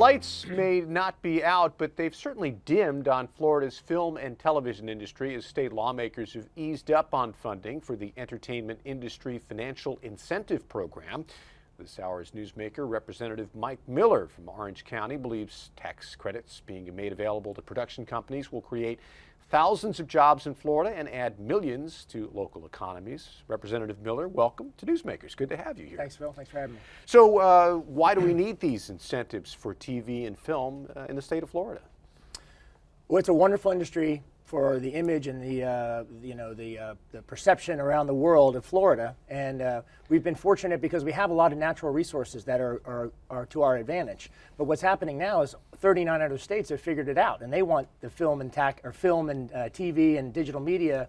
lights may not be out, but they've certainly dimmed on Florida's film and television industry as state lawmakers have eased up on funding for the Entertainment Industry Financial Incentive Program. This hour's newsmaker, Representative Mike Miller from Orange County, believes tax credits being made available to production companies will create thousands of jobs in Florida and add millions to local economies. Representative Miller, welcome to Newsmakers. Good to have you here. Thanks, Phil. Thanks for having me. So why do we need these incentives for TV and film in the state of Florida? Well, it's a wonderful industry for the image and the perception around the world of Florida, and we've been fortunate because we have a lot of natural resources that are to our advantage. But what's happening now is 39 other states have figured it out, and they want the film and TV and digital media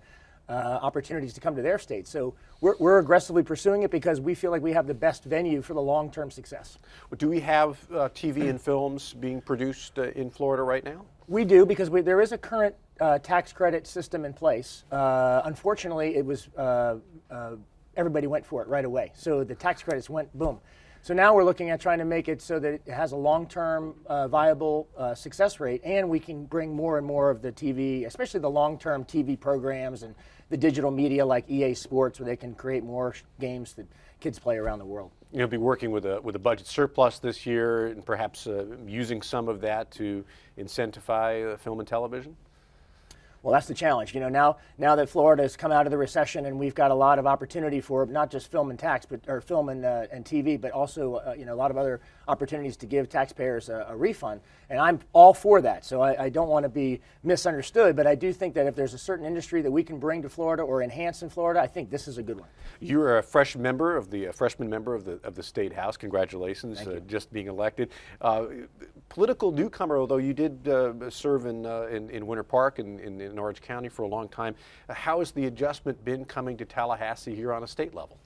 opportunities to come to their states. So we're aggressively pursuing it because we feel like we have the best venue for the long-term success. Do we have TV and films being produced in Florida right now? We do, because there is a current tax credit system in place. Unfortunately, it was everybody went for it right away. So the tax credits went boom. So now we're looking at trying to make it so that it has a long-term viable success rate, and we can bring more and more of the TV, especially the long-term TV programs and the digital media like EA Sports, where they can create more games that kids play around the world. You'll be working with a budget surplus this year, and perhaps using some of that to incentivize film and television? Well, that's the challenge. You know, now that Florida has come out of the recession and we've got a lot of opportunity for not just film and film and TV, but also a lot of other opportunities to give taxpayers a refund. And I'm all for that. So I don't want to be misunderstood, but I do think that if there's a certain industry that we can bring to Florida or enhance in Florida, I think this is a good one. You're a freshman member of the State House. Congratulations, just being elected. Political newcomer, although you did serve in Winter Park and in Orange County for a long time. How has the adjustment been coming to Tallahassee here on a state level?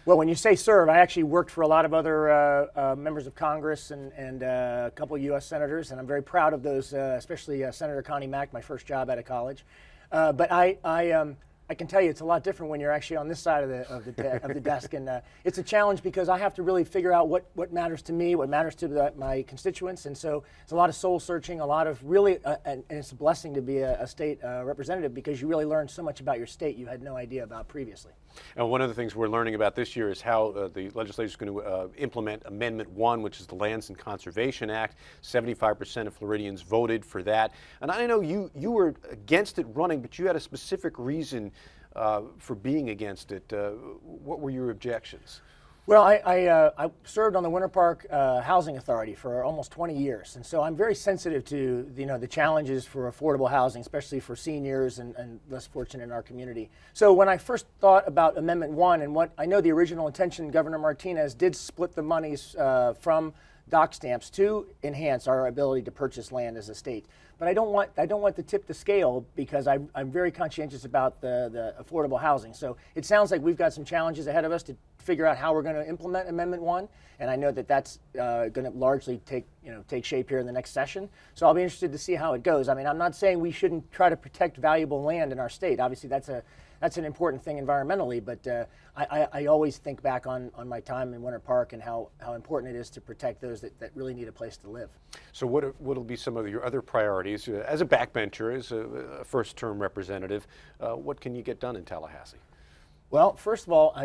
Well, when you say serve, I actually worked for a lot of other members of Congress and a couple of U.S. senators, and I'm very proud of those, especially Senator Connie Mack, my first job out of college. But I can tell you it's a lot different when you're actually on this side of the desk, and it's a challenge because I have to really figure out what matters to me, what matters to my constituents, and so it's a lot of soul searching, a lot of really, and it's a blessing to be a state representative because you really learn so much about your state you had no idea about previously. And one of the things we're learning about this year is how the legislature is going to implement Amendment 1, which is the Lands and Conservation Act. 75% of Floridians voted for that. And I know you were against it running, but you had a specific reason for being against it. What were your objections? Well, I served on the Winter Park Housing Authority for almost 20 years, and so I'm very sensitive to the challenges for affordable housing, especially for seniors and less fortunate in our community. So when I first thought about Amendment 1 and what I know the original intention, Governor Martinez did split the monies from dock stamps to enhance our ability to purchase land as a state. But I don't want to tip the scale because I'm very conscientious about the affordable housing. So it sounds like we've got some challenges ahead of us to figure out how we're going to implement Amendment 1, and I know that that's going to largely take shape here in the next session. So I'll be interested to see how it goes. I mean, I'm not saying we shouldn't try to protect valuable land in our state. Obviously, that's an important thing environmentally, but I always think back on my time in Winter Park and how important it is to protect those that really need a place to live. So what will be some of your other priorities as a backbencher, as a first-term representative? What can you get done in Tallahassee? Well, first of all,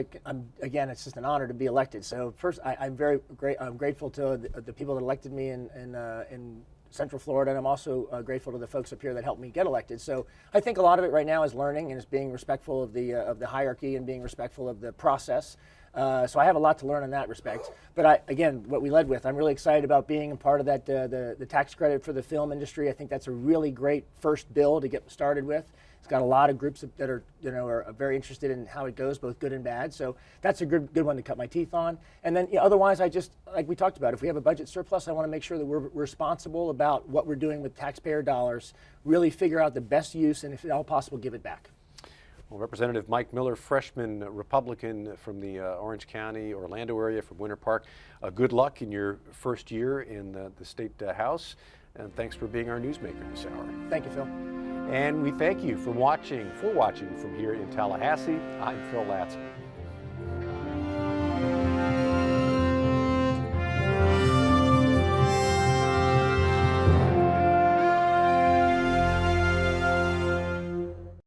again, it's just an honor to be elected. So first, I'm grateful to the people that elected me in Central Florida, and I'm also grateful to the folks up here that helped me get elected. So I think a lot of it right now is learning and is being respectful of the hierarchy and being respectful of the process. So I have a lot to learn in that respect. But again, what we led with, I'm really excited about being a part of that the tax credit for the film industry. I think that's a really great first bill to get started with. It's got a lot of groups that are very interested in how it goes, both good and bad. So that's a good one to cut my teeth on. And then otherwise, I just, like we talked about, if we have a budget surplus, I want to make sure that we're responsible about what we're doing with taxpayer dollars, really figure out the best use, and if at all possible, give it back. Well, Representative Mike Miller, freshman Republican from the Orange County, Orlando area from Winter Park, good luck in your first year in the State House, and thanks for being our newsmaker this hour. Thank you, Phil. And we thank you for watching from here in Tallahassee. I'm Phil Latzman.